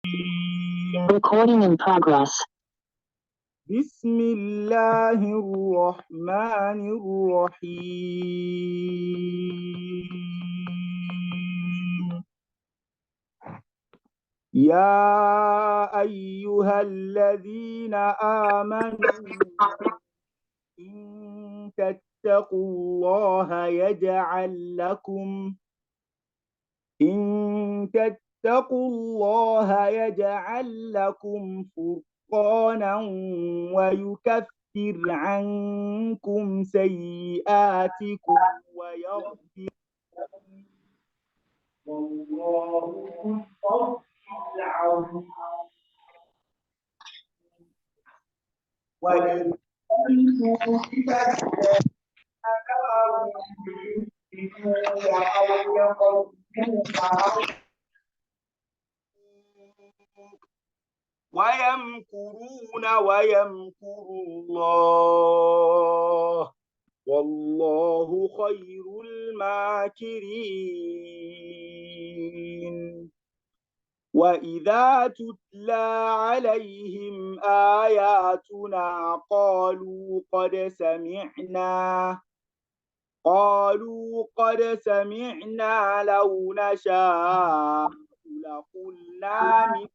Recording in progress. بسم الله الرحمن الرحيم. يا أيها الذين آمنوا إن تتقوا الله يجعل لكم فرقانا ويكفر عنكم سيئاتكم ويغفر لكم والله ذو الفضل العظيم. وإذ قلتم للذين كفروا يشركون أو يقتلون ويمكرون ويمكر الله والله خير الماكرين. وإذا تتلى عليهم آياتنا قالوا قد سمعنا لو نشاء لقلنا مثل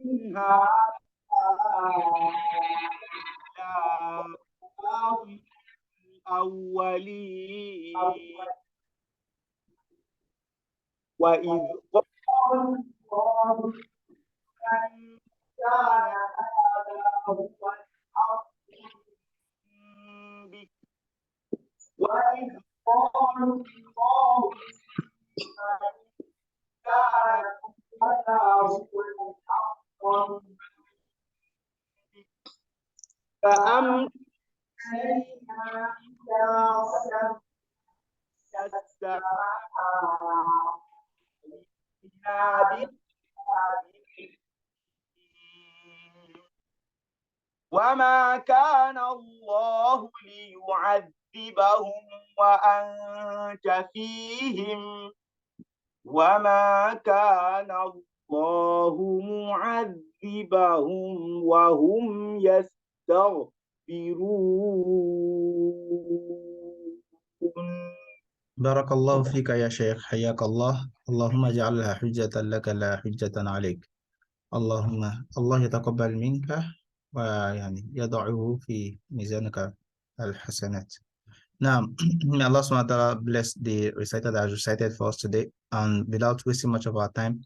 إن هذا الأولين. وإذ قالوا إن كان هذا هو الحق بك وإذ قالوا الله كان هذا هو الحق فأمسك علينا حجارة السماء وما كان الله ليعذبهم وأنت فيهم وما كان الله معذبهم وهم يستغفرون. بارك الله فيك يا شيخ، حياك الله. اللهم اجعلها حجة لك لا حجة عليك. الله يتقبل منك ويعني يضعه في ميزانك الحسنات. Now, may Allah subhanahu wa ta'ala bless the recital that I recited for us today. And without wasting much of our time,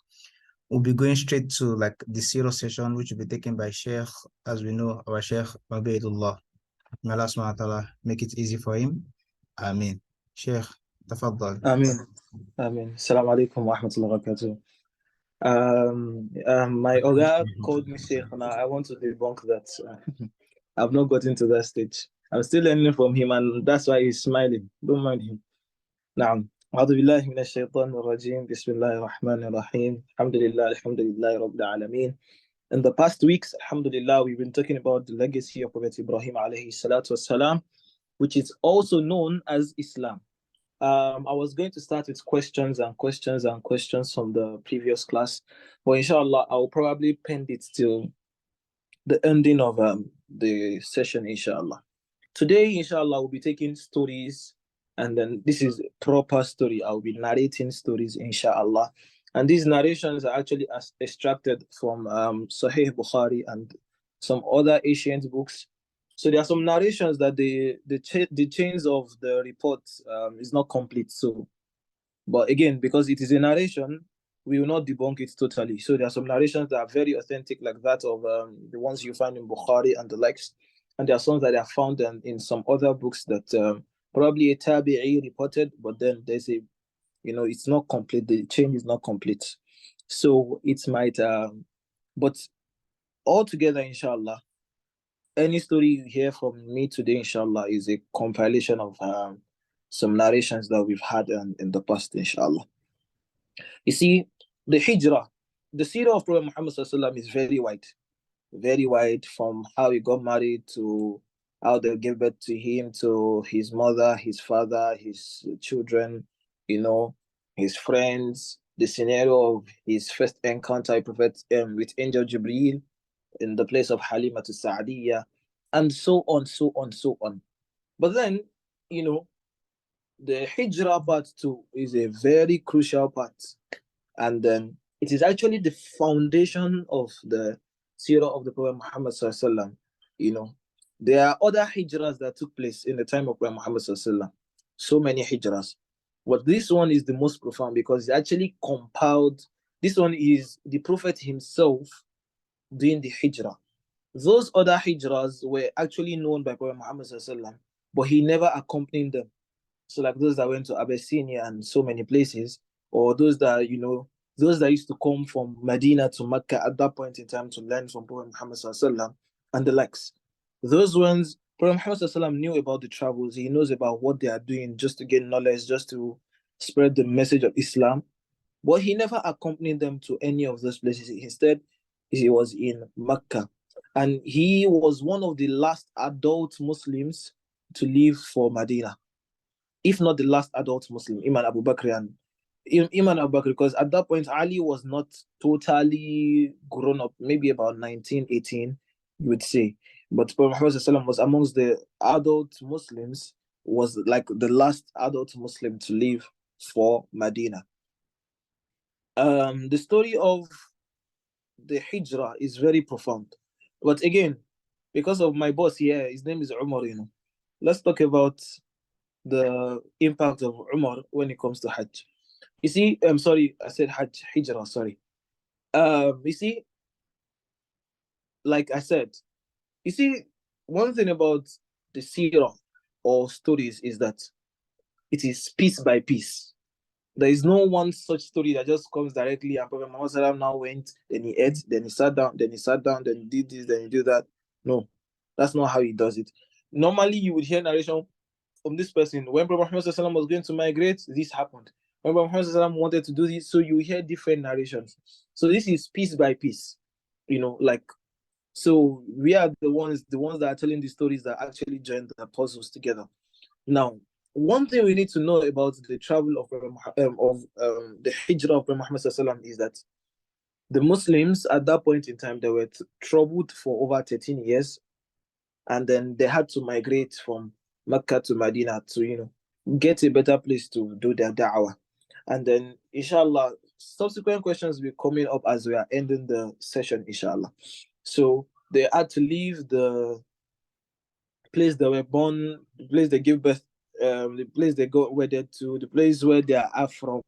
we'll be going straight to like the serious session, which will be taken by Sheikh, as we know, our Sheikh Ubaidullah. May Allah subhanahu wa ta'ala make it easy for him. Ameen. Sheikh, تفضل. Amin. Amin. Assalamu alaikum wa rahmatullahi wa barakatuh. My Oga called me Sheikh. Now I want to debunk that. I've not gotten to that stage. I'm still learning from him, and that's why he's smiling. Don't mind him. نعم. أعوذ بالله من الشيطان الرجيم. بسم الله الرحمن الرحيم. الحمد لله رب العالمين. In the past weeks, alhamdulillah, we've been talking about the legacy of Prophet Ibrahim alayhi salatu wasalam, which is also known as Islam. I was going to start with questions from the previous class, but inshallah, I'll probably pen it till the ending of the session, inshallah. Today, inshallah, we'll be taking stories, and then this is proper story. I'll be narrating stories, inshallah. And these narrations are actually extracted from Sahih Bukhari and some other ancient books. So there are some narrations that the chains of the report is not complete. So, but again, because it is a narration, we will not debunk it totally. So there are some narrations that are very authentic, like that of the ones you find in Bukhari and the likes. And there are some that are found in some other books that probably a tabi'i reported, but then there's a, it's not complete. The chain is not complete. So it might, but altogether, inshallah, any story you hear from me today, inshallah, is a compilation of some narrations that we've had in the past, inshallah. You see, the Hijrah, the seerah of Prophet Muhammad sallallahu is very wide, from how he got married to how they gave birth to him, to his mother, his father, his children, his friends, the scenario of his first encounter with Angel Jibreel in the place of Halima to Sa'diyah, and so on, so on, so on. But then, the Hijrah part 2 is a very crucial part. And then it is actually the foundation of the Seerah of the Prophet Muhammad Sallallahu Alaihi Wasallam. There are other Hijrahs that took place in the time of Prophet Muhammad Sallallahu Alaihi Wasallam. So many Hijrahs. But this one is the most profound because it actually compiled. This one is the Prophet himself doing the Hijrah. Those other Hijrahs were actually known by Prophet Muhammad Sallallahu Alaihi Wasallam, but he never accompanied them. So like those that went to Abyssinia and so many places, or those that used to come from Medina to Mecca at that point in time to learn from Prophet Muhammad Sallallahu Alaihi Wasallam and the likes. Those ones, Prophet Muhammad Sallallahu Alaihi Wasallam knew about the travels. He knows about what they are doing just to gain knowledge, just to spread the message of Islam. But he never accompanied them to any of those places. Instead, he was in Mecca. And he was one of the last adult Muslims to leave for Medina. If not the last adult Muslim, Imam Abu Bakr, because at that point Ali was not totally grown up, maybe about 19, 18, you would say. But Prophet Muhammad was amongst the adult Muslims, was like the last adult Muslim to leave for Medina. The story of the Hijrah is very profound. But again, because of my boss here, his name is Umar, let's talk about the impact of Umar when it comes to Hajj. You see, I'm sorry, I said Hajj, Hijrah, sorry. You see, like I said, one thing about the seerah or stories is that it is piece by piece. There is no one such story that just comes directly and Prophet Muhammad now went, then he ate, then he sat down, then he did this, then he did that. No, that's not how he does it. Normally, you would hear narration from this person. When Prophet Muhammad was going to migrate, this happened. When Prophet Muhammad wanted to do this, so you hear different narrations. So this is piece by piece, so we are the ones that are telling the stories that actually join the puzzles together. Now, one thing we need to know about the travel of the Hijrah of Prophet Muhammad is that the Muslims at that point in time, they were troubled for over 13 years, and then they had to migrate from Mecca to Medina to get a better place to do their da'wah. And then inshallah subsequent questions will be coming up as we are ending the session, inshallah. So they had to leave the place they were born, the place they gave birth, the place they got wedded to, the place where they are from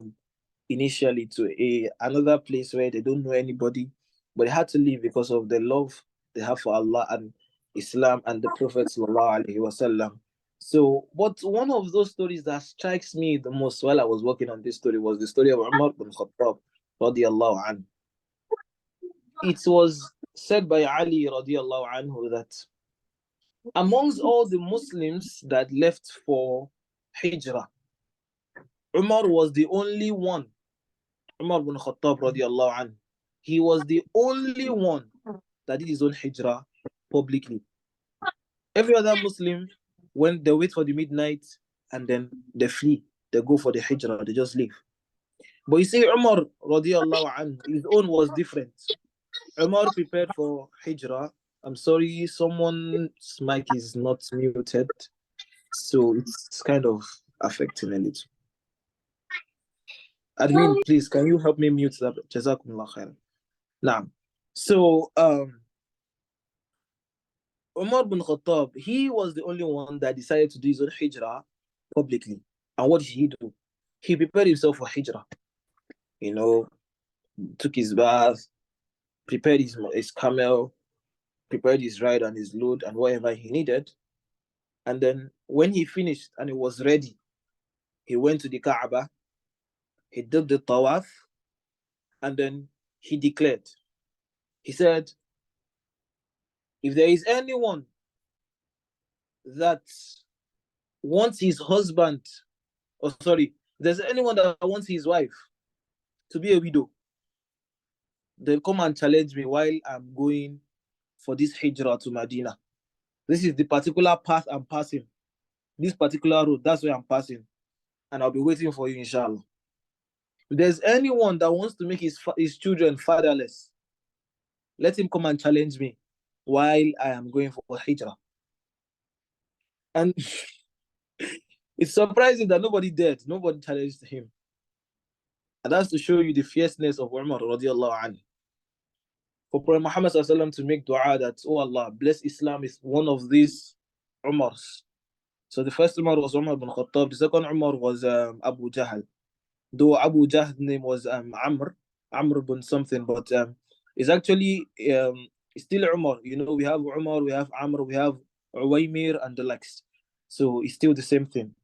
initially, to another place where they don't know anybody, but they had to leave because of the love they have for Allah and Islam and the Prophet sallallahu alaihi wasallam. So, but one of those stories that strikes me the most while I was working on this story was the story of Umar bin Khattab radiyallahu anhu. It was said by Ali radiyallahu anhu that amongst all the Muslims that left for Hijrah, Umar was the only one. Umar bin Khattab radiyallahu anhu, he was the only one that did his own Hijrah publicly. Every other Muslim, when they wait for the midnight and then they flee, they go for the Hijrah, they just leave. But you see, Umar radiyallahu anhu, his own was different. Umar prepared for Hijrah. I'm sorry, someone's mic is not muted, so it's kind of affecting a little. Admin, please, can you help me mute that? Jazakumullah khair. Now, so Umar bin Khattab, he was the only one that decided to do his own Hijrah publicly. And what did he do? He prepared himself for Hijrah. Took his bath, prepared his camel, prepared his ride and his load and whatever he needed. And then when he finished and it was ready, he went to the Kaaba, he did the tawaf, and then he declared. He said, if there is anyone that wants his husband, if there's anyone that wants his wife to be a widow, then come and challenge me while I'm going for this Hijrah to Medina. This is the particular path I'm passing. This particular road, that's where I'm passing. and I'll be waiting for you, inshallah. If there's anyone that wants to make his children fatherless, let him come and challenge me while I am going for Hijrah. And it's surprising that nobody dared, nobody challenged him. And that's to show you the fierceness of Umar radiallahu anhu. For Prophet Muhammad to make dua that, oh Allah, bless Islam is one of these Umars. So the first Umar was Umar bin Khattab, the second Umar was Abu Jahl. Though Abu Jahl's name was Amr bin something, but it's actually still Umar. You know, we have Umar, we have Amr, we have Uwaymir and the likes. So it's still the same thing.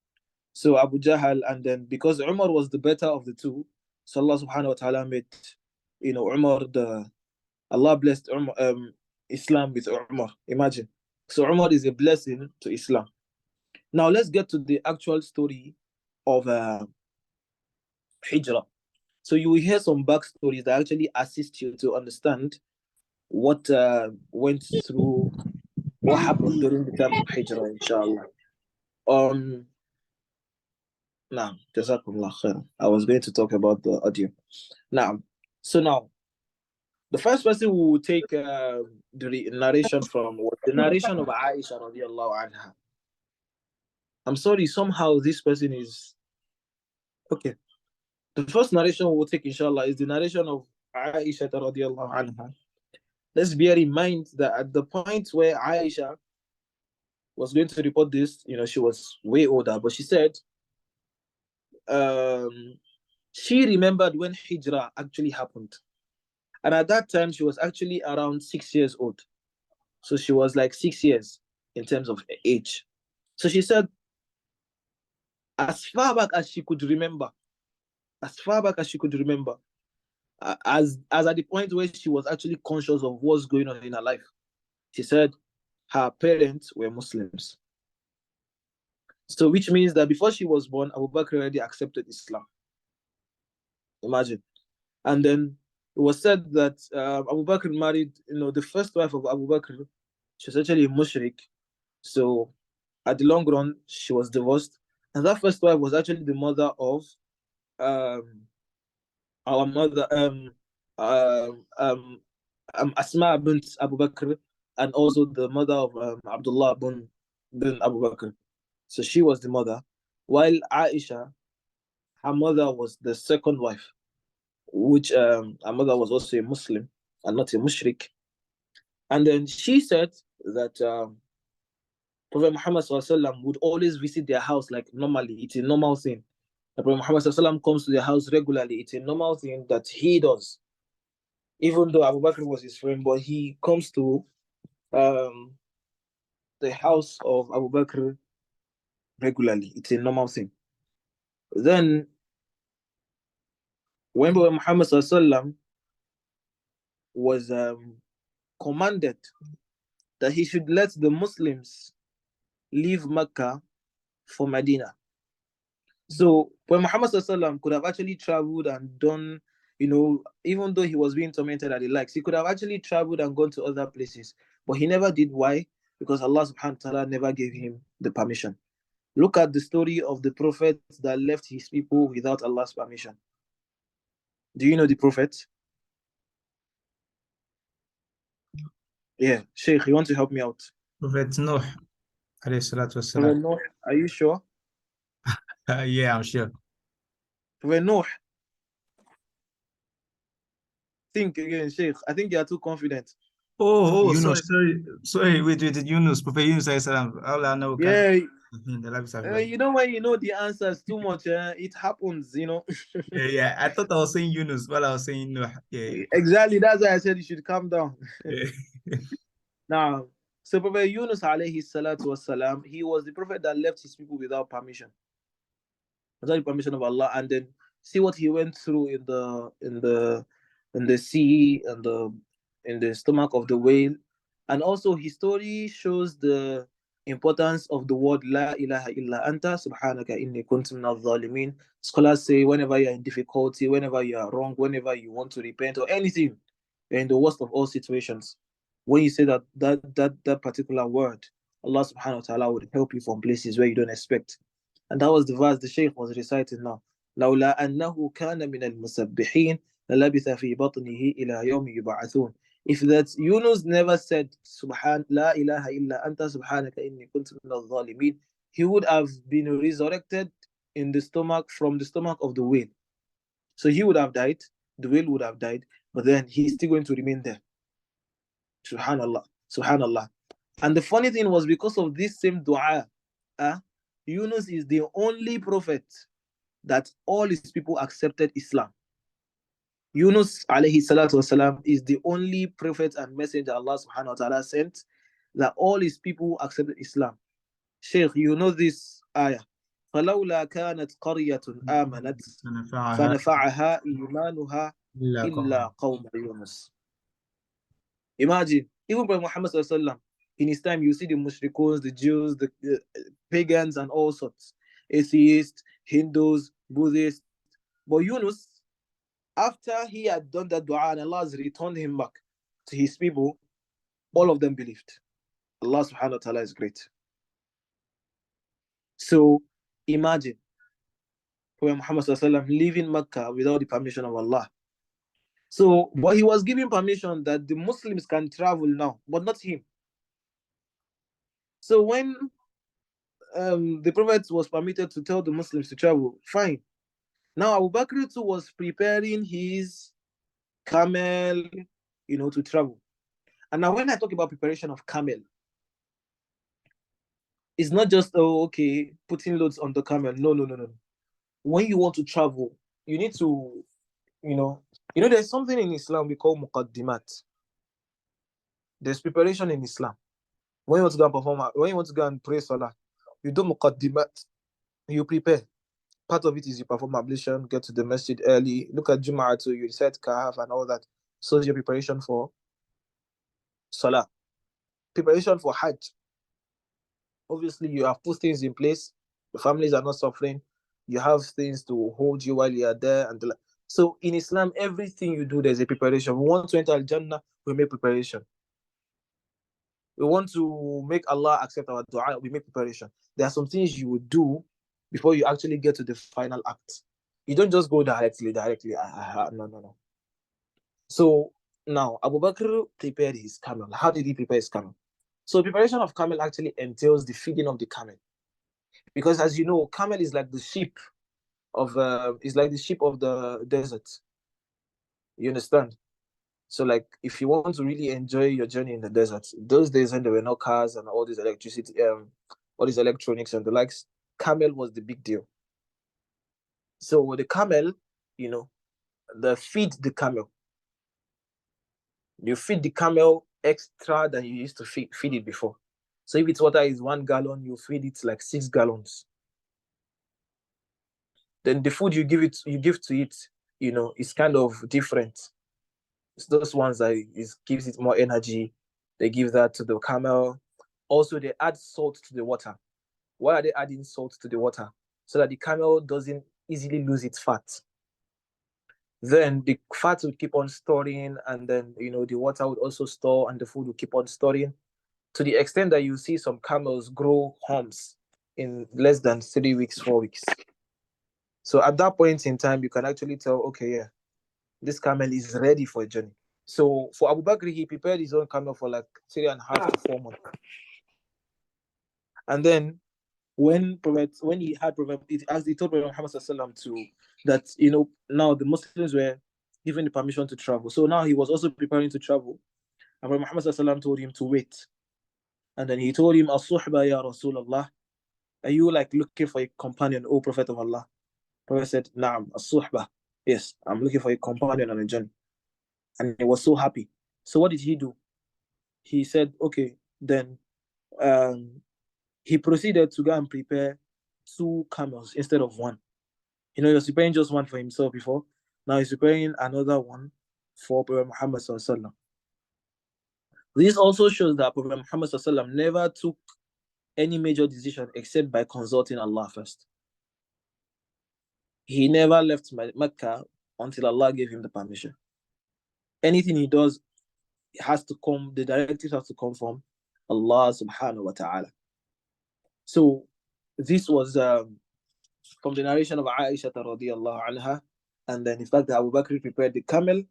So Abu Jahl, and then because Umar was the better of the two, so Allah subhanahu wa ta'ala made, you know, Umar Allah blessed Umar, Islam with Umar. Imagine. So Umar is a blessing to Islam. Now let's get to the actual story of Hijrah. So you will hear some backstories that actually assist you to understand what went through, what happened during the time of Hijrah, inshallah. Now, Jazakumullah khair. I was going to talk about the audio. Now, the first person who will take the narration from was the narration of Aisha radiallahu anha. I'm sorry, somehow this person is okay. The first narration we'll take, inshallah, is the narration of Aisha radiallahu anha. Let's bear in mind that at the point where Aisha was going to report this, you know, she was way older, but she said she remembered when Hijrah actually happened. And at that time, she was actually around 6 years old. So she was like 6 years in terms of age. So she said, as far back as she could remember, as at the point where she was actually conscious of what's going on in her life, she said her parents were Muslims. So which means that before she was born, Abu Bakr already accepted Islam. Imagine. And then it was said that Abu Bakr married, you know, the first wife of Abu Bakr. She was actually a mushrik. So at the long run, she was divorced. And that first wife was actually the mother of our mother, Asma bint Abu Bakr, and also the mother of Abdullah bin Abu Bakr. So she was the mother, while Aisha, her mother was the second wife, which her mother was also a Muslim and not a mushrik. And then she said that Prophet Muhammad would always visit their house like normally. It's a normal thing. The Prophet Muhammad comes to their house regularly. It's a normal thing that he does. Even though Abu Bakr was his friend, but he comes to the house of Abu Bakr regularly. It's a normal thing. Then, when Prophet Muhammad was commanded that he should let the Muslims leave Mecca for Medina. So when Muhammad could have actually traveled and done, you know, even though he was being tormented at the likes, he could have actually traveled and gone to other places. But he never did. Why? Because Allah subhanahu wa ta'ala never gave him the permission. Look at the story of the prophet that left his people without Allah's permission. Do you know the prophet? Yeah, Sheikh, you want to help me out? Prophet Nuh, alayhi salatu Prophet wassalam. Nuh, are you sure? Yeah, I'm sure. Prophet Nuh. Think again, Sheikh. I think you are too confident. Oh, Yunus. sorry. Wait. Yunus, Prophet Yunus alayhi salam. Allah know. Yeah. You You know when you know the answers too much, it happens, you know. yeah. I thought I was saying Yunus while I was saying Nuh. Yeah. Exactly. That's why I said you should calm down. Yeah. Now, so Prophet Yunus alayhi salatu wasalam, he was the prophet that left his people without permission. Without the permission of Allah, and then see what he went through in the sea and in the stomach of the whale. And also his story shows the importance of the word La ilaha illa anta subhanaka inni kuntu minadh dhalimin. Scholars say whenever you're in difficulty, whenever you are wrong, whenever you want to repent or anything, you're in the worst of all situations, when you say that particular word, Allah subhanahu wa ta'ala would help you from places where you don't expect. And that was the verse the Shaykh was reciting now. لولا أنه كان من المسبحين للبث في بطنه إلى يوم يبعثون. If that Yunus never said Subhan La ilaha illa anta subhanaka inni kuntu min al-zalimin, he would have been resurrected in the stomach from the stomach of the whale. So he would have died, the whale would have died, but then he's still going to remain there. Subhanallah, Subhanallah. And the funny thing was, because of this same dua, Yunus is the only prophet that all his people accepted Islam. Yunus alayhi salatu wasalam is the only prophet and messenger Allah subhanahu wa ta'ala sent that all his people accepted Islam. Sheikh, you know this ayah. فَلَوْلَا كَانَتْ قَرْيَةٌ آمَنَتْ فَنَفَعَهَا إِيمَانُهَا إِلَّا قَوْمَ يُونُس. Imagine, even by Muhammad sallallahu alaihi wasallam, in his time, you see the mushrikun, the Jews, the pagans, and all sorts, atheists, Hindus, Buddhists. But Yunus, after he had done that dua and Allah has returned him back to his people, all of them believed. Allah subhanahu wa ta'ala is great. So imagine Prophet Muhammad sallallahu alaihi wasallam leaving Mecca without the permission of Allah. So, but he was given permission that the Muslims can travel now, but not him. So when the Prophet was permitted to tell the Muslims to travel, fine. Now Abu Bakr too was preparing his camel, to travel. And now when I talk about preparation of camel, it's not just, putting loads on the camel. No. When you want to travel, you need to, there's something in Islam we call muqaddimat. There's preparation in Islam. When you want to go and perform, when you want to go and pray salah, you do muqaddimat. You prepare. Part of it is you perform ablution, get to the masjid early, look at Jum'ah too, you recite kahf and all that. So your preparation for salah. Preparation for hajj. Obviously, you have put things in place. The families are not suffering. You have things to hold you while you are there. So in Islam, everything you do, there's a preparation. We want to enter Al-Jannah, we make preparation. We want to make Allah accept our dua, we make preparation. There are some things you would do before you actually get to the final act. You don't just go directly. No. So now, Abu Bakr prepared his camel. How did he prepare his camel? So preparation of camel actually entails the feeding of the camel. Because as you know, camel is like the sheep of the desert. You understand? So like if you want to really enjoy your journey in the desert, those days when there were no cars and all this electricity, all these electronics and the likes, camel was the big deal. So with the camel, they feed the camel. You feed the camel extra than you used to feed it before. So if its water is 1 gallon, you feed it like 6 gallons. Then the food you give to it, is kind of different. It's those ones that gives it more energy. They give that to the camel. Also, they add salt to the water. Why are they adding salt to the water? So that the camel doesn't easily lose its fat. Then the fat would keep on storing, and then the water would also store, and the food would keep on storing, to the extent that you see some camels grow humps in less than 3 weeks, 4 weeks. So at that point in time, you can actually tell, okay, yeah, this camel is ready for a journey. So for Abu Bakr, he prepared his own camel for like 3.5 to 4 months. And then when he had Prophet, as he told Prophet Muhammad sallallahu to that, now the Muslims were given the permission to travel. So now he was also preparing to travel. And Prophet Muhammad sallallahu told him to wait. And then he told him, As-suhba ya Rasulullah. Are you like looking for a companion, O Prophet of Allah? Prophet said, Naam, as-suhba. Yes, I'm looking for a companion on a journey. And he was so happy. So what did he do? He said, okay, then he proceeded to go and prepare 2 camels instead of 1. He was preparing just 1 for himself before. Now he's preparing another one for Prophet Muhammad sallallahu alaihi wasallam. This also shows that Prophet Muhammad sallallahu alaihi wasallam never took any major decision except by consulting Allah first. He never left Mecca until Allah gave him the permission. Anything he does the directives has to come from Allah subhanahu wa ta'ala. So this was from the narration of Aisha radiallahu anha, and then the fact that Abu Bakr prepared the camel.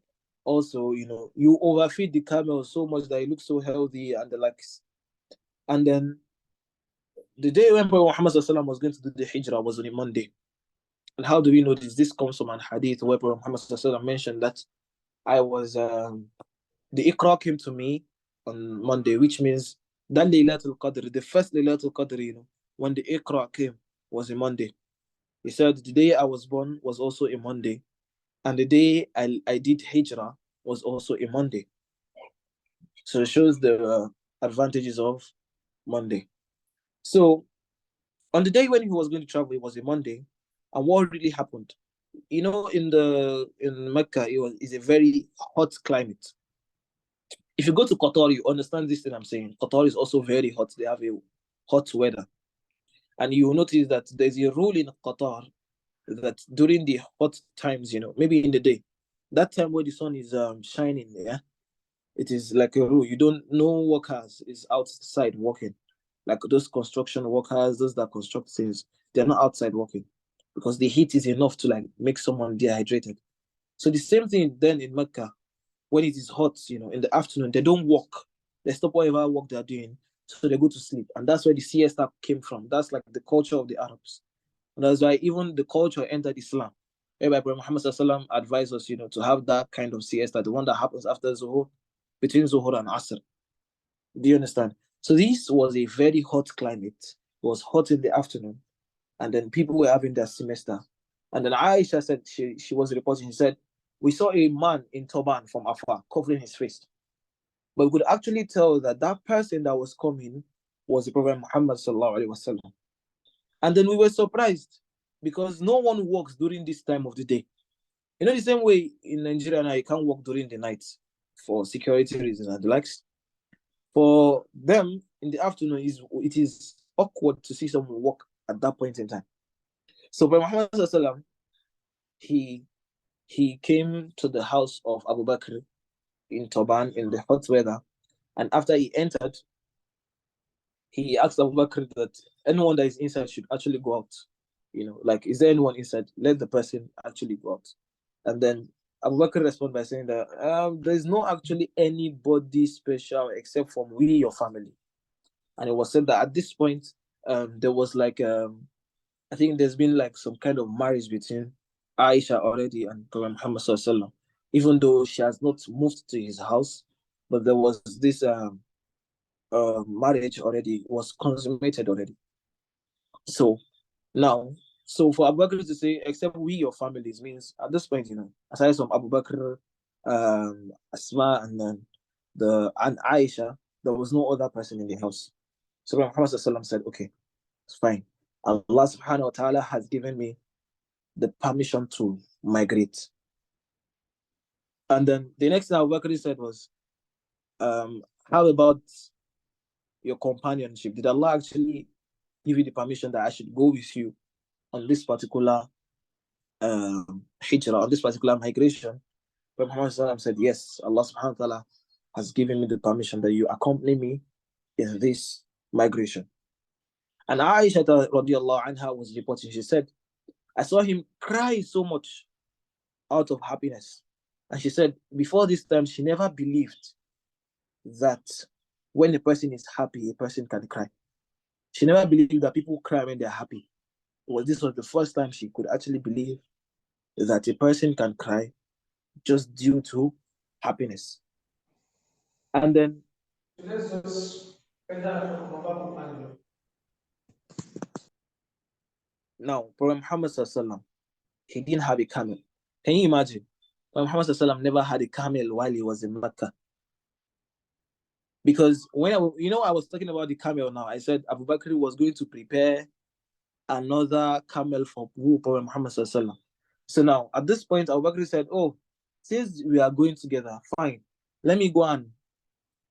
Also, you overfeed the camel so much that it looks so healthy and the likes. And then the day when Prophet Muhammad was going to do the Hijrah was on a Monday. And how do we know this? This comes from an hadith where Prophet Muhammad mentioned that I was the Iqra came to me on Monday, which means that Laylatul Qadr, the first Laylatul Qadr, when the Iqra came was a Monday. He said the day I was born was also a Monday, and the day I did Hijrah was also a Monday. So it shows the advantages of Monday. So on the day when he was going to travel, it was a Monday, and what really happened? In Mecca, it's a very hot climate. If you go to Qatar, you understand this thing I'm saying. Qatar is also very hot. They have a hot weather. And you will notice that there's a rule in Qatar that during the hot times, maybe in the day, that time where the sun is shining, yeah, it is like a rule. You don't know workers is outside working. Like those construction workers, those that construct things, they're not outside working because the heat is enough to like make someone dehydrated. So the same thing then in Mecca, when it is hot, in the afternoon, they don't walk. They stop whatever work they're doing, so they go to sleep. And that's where the siesta came from. That's like the culture of the Arabs. And that's why even the culture entered Islam. Whereby Prophet Muhammad sallam advised us, to have that kind of siesta, the one that happens after Zuhur, between Zuhur and Asr. Do you understand? So this was a very hot climate. It was hot in the afternoon. And then people were having their semester. And then Aisha said, she was reporting, she said, we saw a man in turban from afar, covering his face. But we could actually tell that that person that was coming was the Prophet Muhammad sallallahu alaihi wasallam. And then we were surprised because no one walks during this time of the day. The same way in Nigeria now, you can't walk during the night for security reasons and the likes. For them, in the afternoon, it is awkward to see someone walk at that point in time. So Prophet Muhammad sallallahu he came to the house of Abu Bakr in Turban in the hot weather. And after he entered, he asked Abu Bakr that anyone that is inside should actually go out. Like, is there anyone inside? Let the person actually go out. And then Abu Bakr responded by saying that there's no actually anybody special except from we, your family. And it was said that at this point, there was like, I think there's been like some kind of marriage between Aisha already and Prophet Muhammad sallallahu, even though she has not moved to his house, but there was this marriage already, was consummated already. So for Abu Bakr to say, except we, your families, means at this point, aside from Abu Bakr, Asma, and then and Aisha, there was no other person in the house. So Muhammad sallallahu said, okay, it's fine. Allah subhanahu wa ta'ala has given me the permission to migrate. And then the next thing Abu Bakr said was, how about your companionship? Did Allah actually give you the permission that I should go with you on this particular hijrah, on this particular migration? But Muhammad said, yes, Allah subhanahu wa ta'ala has given me the permission that you accompany me in this migration. And Aisha radiallahu anha was reporting, she said, I saw him cry so much out of happiness. And she said, before this time, she never believed that when a person is happy, a person can cry. She never believed that people cry when they're happy. This was the first time she could actually believe that a person can cry just due to happiness. And then now, Prophet Muhammad sallallahu, he didn't have a camel. Can you imagine? Prophet Muhammad sallallahu never had a camel while he was in Mecca. Because when I was talking about the camel now, I said Abu Bakr was going to prepare another camel for Prophet Muhammad sallallahu. So now, at this point, Abu Bakr said, oh, since we are going together, fine, let me go and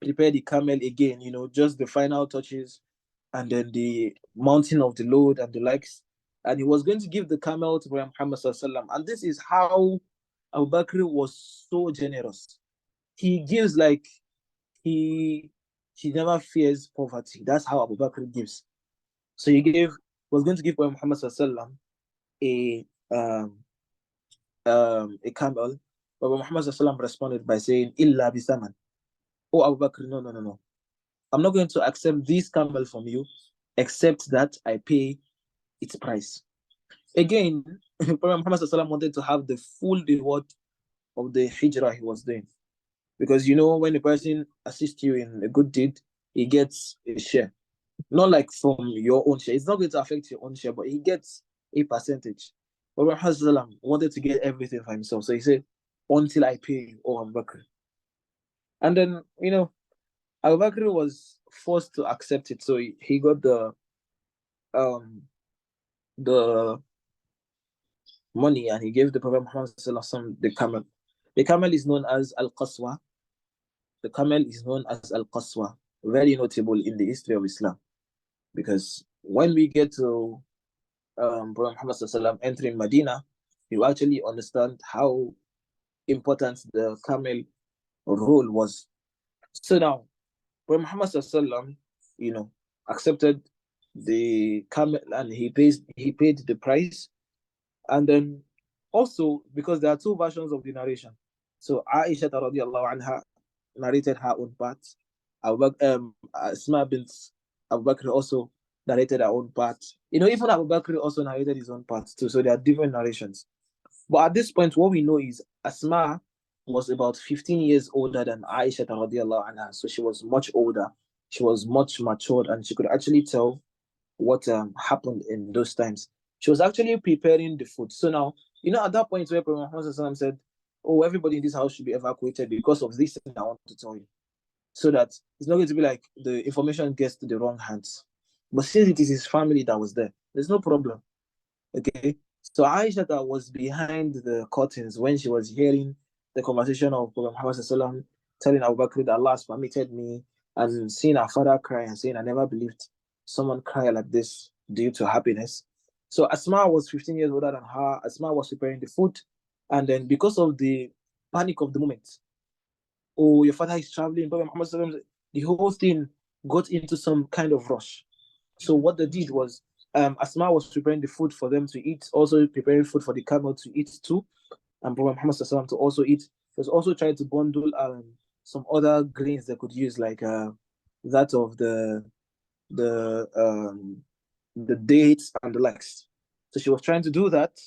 prepare the camel again, just the final touches, and then the mounting of the load and the likes. And he was going to give the camel to Prophet Muhammad sallallahu. And this is how Abu Bakr was so generous. He gives like, he never fears poverty. That's how Abu Bakr gives. So was going to give Prophet Muhammad sallallahu a camel. But Muhammad sallallahu responded by saying, "Illa bisaman." Oh, Abu Bakr, no. I'm not going to accept this camel from you, except that I pay its price. Again, Prophet Muhammad sallallahu wanted to have the full reward of the hijrah he was doing. Because when a person assists you in a good deed, he gets a share. Not like from your own share. It's not going to affect your own share, but he gets a percentage. But Muhammad wanted to get everything for himself. So he said, until I pay you, oh Abu Bakr. And then, Abu Bakr was forced to accept it. So he got the money and he gave the Prophet Muhammad the camel. The camel is known as Al-Qaswa. The camel is known as Al-Qaswa. Very notable in the history of Islam. Because when we get to Prophet Muhammad entering Medina, you actually understand how important the camel role was. So now, Prophet Muhammad accepted the camel and he paid the price. And then also, because there are two versions of the narration. So Aisha radiallahu anha narrated her own part. Asma bint Abu Bakr also narrated her own part. Even Abu Bakr also narrated his own part too. So there are different narrations. But at this point, what we know is Asma was about 15 years older than Aisha radiallahu anha. So she was much older. She was much matured and she could actually tell what happened in those times. She was actually preparing the food. So now, at that point where Prophet Muhammad said, oh, everybody in this house should be evacuated because of this thing I want to tell you. So that it's not going to be like the information gets to the wrong hands. But since it is his family that was there, there's no problem. Okay? So Aisha was behind the curtains when she was hearing the conversation of Prophet Muhammad telling Abu Bakr that Allah has permitted me, and seeing her father cry and saying, I never believed someone cry like this due to happiness. So Asma was 15 years older than her. Asma was preparing the food. And then because of the panic of the moment, oh, your father is traveling, the whole thing got into some kind of rush. So what they did was Asma was preparing the food for them to eat, also preparing food for the camel to eat too, and Prophet Muhammad to also eat. He was also trying to bundle some other grains they could use, like that of the dates and the likes. So she was trying to do that.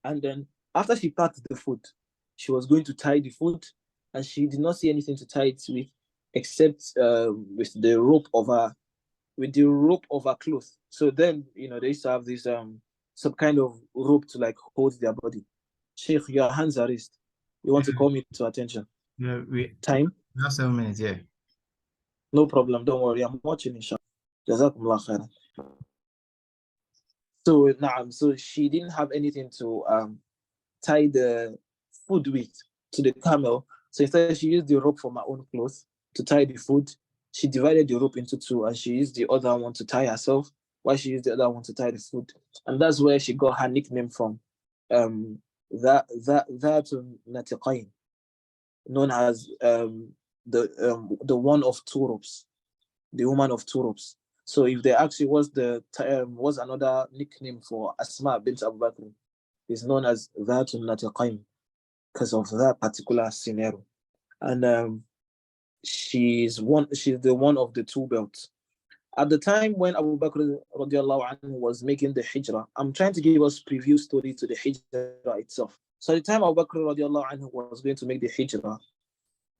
And then after she packed the food, she was going to tie the food, and she did not see anything to tie it with except with the rope of her cloth. So then, they used to have this some kind of rope to like hold their body. Sheikh, your hands are raised. You want to call me to attention? Yeah, Time? we have 7 minutes, yeah. No problem, don't worry, I'm watching, inshallah. Jazakumullah khairan. So she didn't have anything to tie the food with to the camel. So instead, she used the rope from her own clothes to tie the food. She divided the rope into two, and she used the other one to tie herself, while she used the other one to tie the food. And that's where she got her nickname from. That Natiqain, known as the one of two ropes, the woman of two ropes. So if they ask you what's another nickname for Asma bint Abu Bakr, is known as Dhatun Natiqain, because of that particular scenario. And she's the one of the two belts. At the time when Abu Bakr radiallahu anhu was making the Hijrah, I'm trying to give us preview story to the Hijrah itself. So at the time Abu Bakr radiallahu anhu was going to make the Hijrah,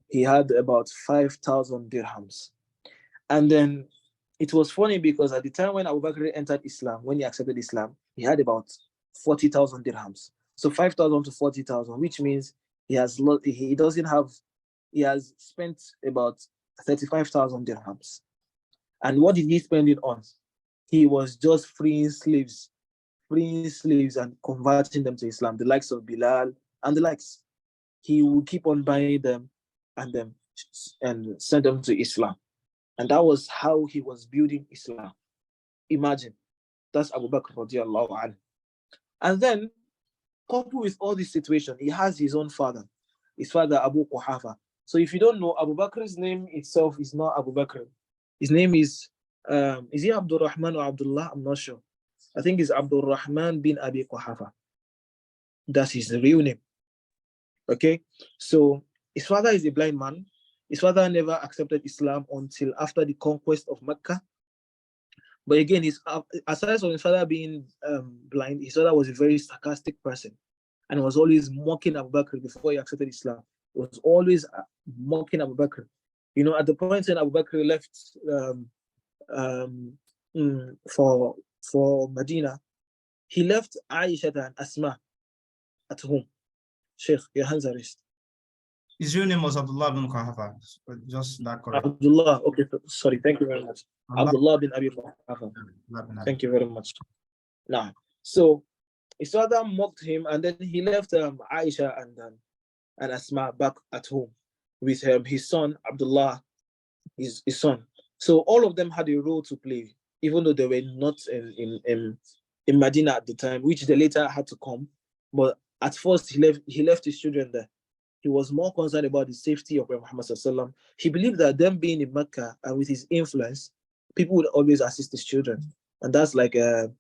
he had about 5,000 dirhams. And then it was funny because at the time when Abu Bakr entered Islam, when he accepted Islam, he had about 40,000 dirhams. So 5,000 to 40,000, which means he has spent about 35,000 dirhams. And what did he spend it on? He was just freeing slaves and converting them to Islam, the likes of Bilal and the likes. He would keep on buying them and send them to Islam. And that was how he was building Islam. Imagine, that's Abu Bakr radiallahu anhu. And then, coupled with all this situation, he has his own father, his father Abu Quhafa. So if you don't know, Abu Bakr's name itself is not Abu Bakr. His name is he Abdul Rahman or Abdullah? I'm not sure. I think it's Abdul Rahman bin Abi Quhafa. That's his real name. Okay, so his father is a blind man. His father never accepted Islam until after the conquest of Mecca. But again, aside from his father being blind, his father was a very sarcastic person and was always mocking Abu Bakr before he accepted Islam. He was always mocking Abu Bakr. You know, at the point when Abu Bakr left for Medina, he left Aisha and Asma at home. Sheikh, your hands are raised. His real name was Abdullah bin Qahafa. Just that correct. Abdullah. Okay, sorry. Thank you very much. Abdullah bin Abi Quhafa. Thank you very much. Now, so his father mocked him, and then he left Aisha and Asma back at home with his son Abdullah, his son. So all of them had a role to play, even though they were not in Medina at the time, which they later had to come. But at first, he left his children there. He was more concerned about the safety of Muhammad sallallahu alaihi wasallam. He believed that them being in Mecca and with his influence, people would always assist his children, and that's like a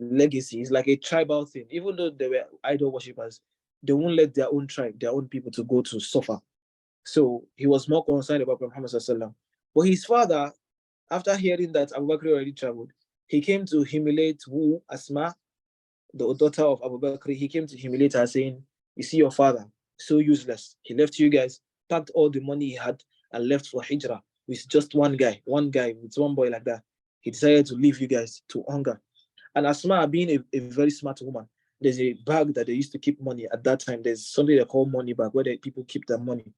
legacy. It's like a tribal thing. Even though they were idol worshippers, they won't let their own tribe, their own people, to go to suffer. So he was more concerned about Muhammad sallallahu alaihi wasallam. But his father, after hearing that Abu Bakr already traveled, he came to humiliate Asma, the daughter of Abu Bakr. He came to humiliate her, saying, "You see your father, so useless. He left you guys, packed all the money he had, and left for Hijrah with just one guy with one boy like that. He decided to leave you guys to hunger." And Asma, being a very smart woman, there's a bag that they used to keep money at that time. There's something they call money bag where people keep their money,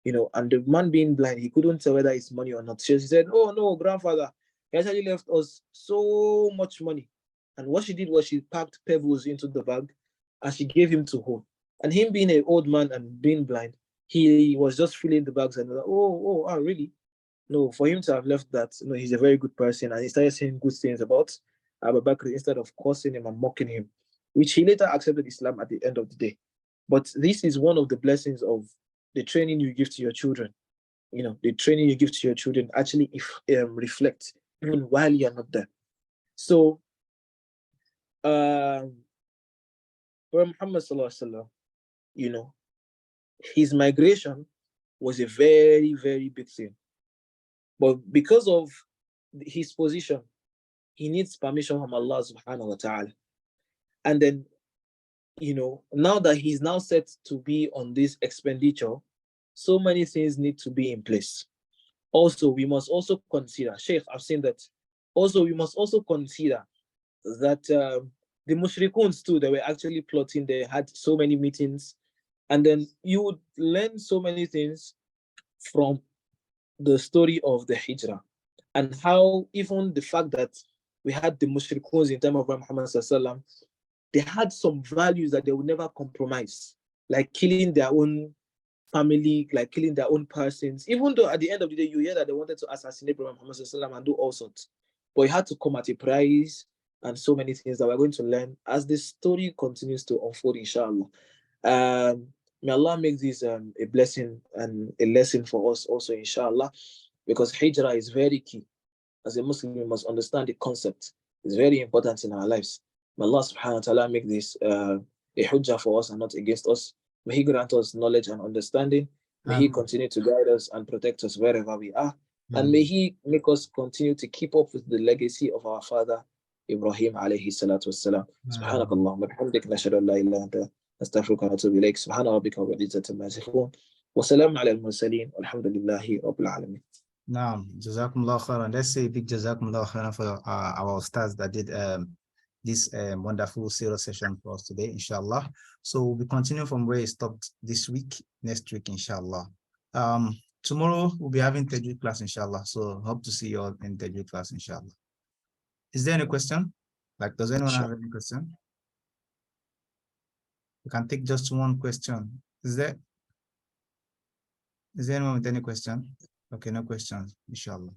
you know. And the man being blind, he couldn't tell whether it's money or not. So she said, "Oh no, grandfather, he actually left us so much money." And what she did was she packed pebbles into the bag and she gave him to hold. And him being an old man and being blind, he was just filling the bags and like, oh, really? No, for him to have left that, you know, he's a very good person. And he started saying good things about Abu Bakr instead of cursing him and mocking him, which he later accepted Islam at the end of the day. But this is one of the blessings of the training you give to your children. You know, the training you give to your children actually reflect even while you're not there. So, Prophet Muhammad sallallahu alaihi wasallam, you know, his migration was a very, very big thing. But because of his position, he needs permission from Allah subhanahu wa ta'ala. And then, you know, now that he's now set to be on this expenditure, so many things need to be in place. Also, we must also consider, Sheikh, I've seen that. Also, we must also consider that the mushrikuns too, they were actually plotting. They had so many meetings. And then you would learn so many things from the story of the Hijrah and how even the fact that we had the mushrikuns in time of Muhammad sallallahu, they had some values that they would never compromise, like killing their own family, like killing their own persons. Even though at the end of the day, you hear that they wanted to assassinate Muhammad sallallahu and do all sorts, but it had to come at a price and so many things that we're going to learn as this story continues to unfold, inshallah. May Allah make this a blessing and a lesson for us also, inshallah, because Hijrah is very key. As a Muslim, we must understand the concept. It's very important in our lives. May Allah subhanahu wa ta'ala make this a hujjah for us and not against us. May He grant us knowledge and understanding. May He continue to guide us and protect us wherever we are. And may He make us continue to keep up with the legacy of our father, Ibrahim alayhi salatu wassalam. Subhanakallah wa bihamdik, nashhadu an la ilaha illa anta, nastaghfiruka wa natubu ilayk. Subhana rabbika rabbil izzati amma yasifun. Wa salamun ala al-mursaleen. Walhamdulillahi rabbil alamin. Naam, Jazakumullah khairan. Let's say a big Jazakumullah khairan for our stars that did this wonderful serious session for us today, inshallah. So we'll be continuing from where we stopped this week, next week, inshallah. Tomorrow we'll be having Tajweed class, inshallah. So hope to see you all in Tajweed class, inshallah. Is there any question? Like, does anyone have any question? We can take just one question. Is there anyone with any question? Okay, no questions, inshallah.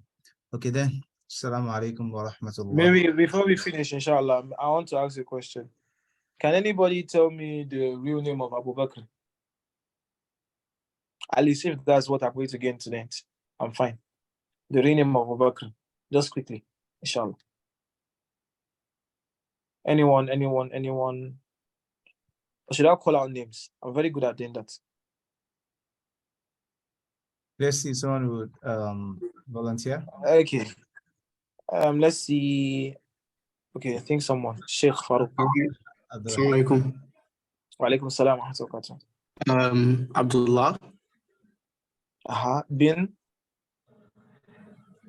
Okay then. Assalamu alaikum wa rahmatullah. Maybe before we finish, inshallah, I want to ask a question. Can anybody tell me the real name of Abu Bakr? At least if that's what I'm going to get tonight, I'm fine. The real name of Abu Bakr, just quickly, inshallah. Anyone? Or should I call out names? I'm very good at doing that. Let's see, someone would volunteer. Okay. Let's see. Okay, I think someone. Sheikh Farouk. Assalamu alaikum. Wa alaikum salam wa rahmatullahi. Abdullah. Bin.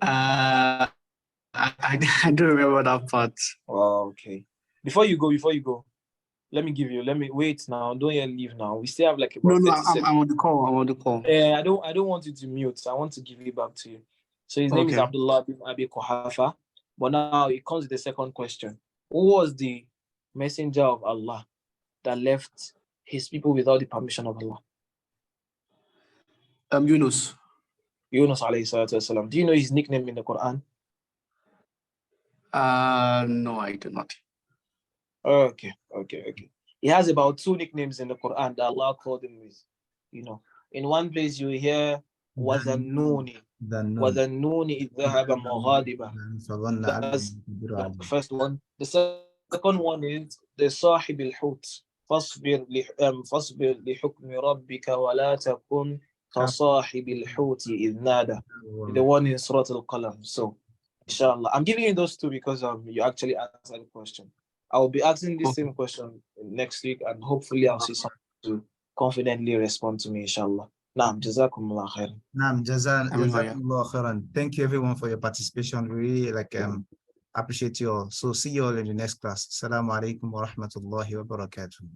I don't remember that part. Oh, okay. Before you go, let me wait now. Don't yet leave now. We still have like about 30 seconds. I'm on the call. I don't want you to mute. I want to give it back to you. So his name is Abdullah bin Abi Quhafa. But now it comes with the second question. Who was the messenger of Allah that left his people without the permission of Allah? Yunus. Yunus alayhi salatu wasalam. Do you know his nickname in the Quran? No, I do not. Okay. He has about 2 nicknames in the Quran that Allah called him with. In one place you hear وَذَنُّونِ إِذْ ذَهَبَ مُغَاضِبًا. That's the first one. The second one is the صاحب الحوت فاصبر لحكم ربك ولا تكن كصاحب الحوت إذ نادى. The one in Surah Al-Qalam. So, inshallah, I'm giving you those 2 because you actually answered the question. I will be asking this same question next week, and hopefully I'll see someone to confidently respond to me, inshallah. Naam, jazakumullah khairan. Naam, jazakumullah khairan. Thank you everyone for your participation. We really appreciate you all. So see you all in the next class. Assalamu alaikum wa rahmatullahi wa barakatuh.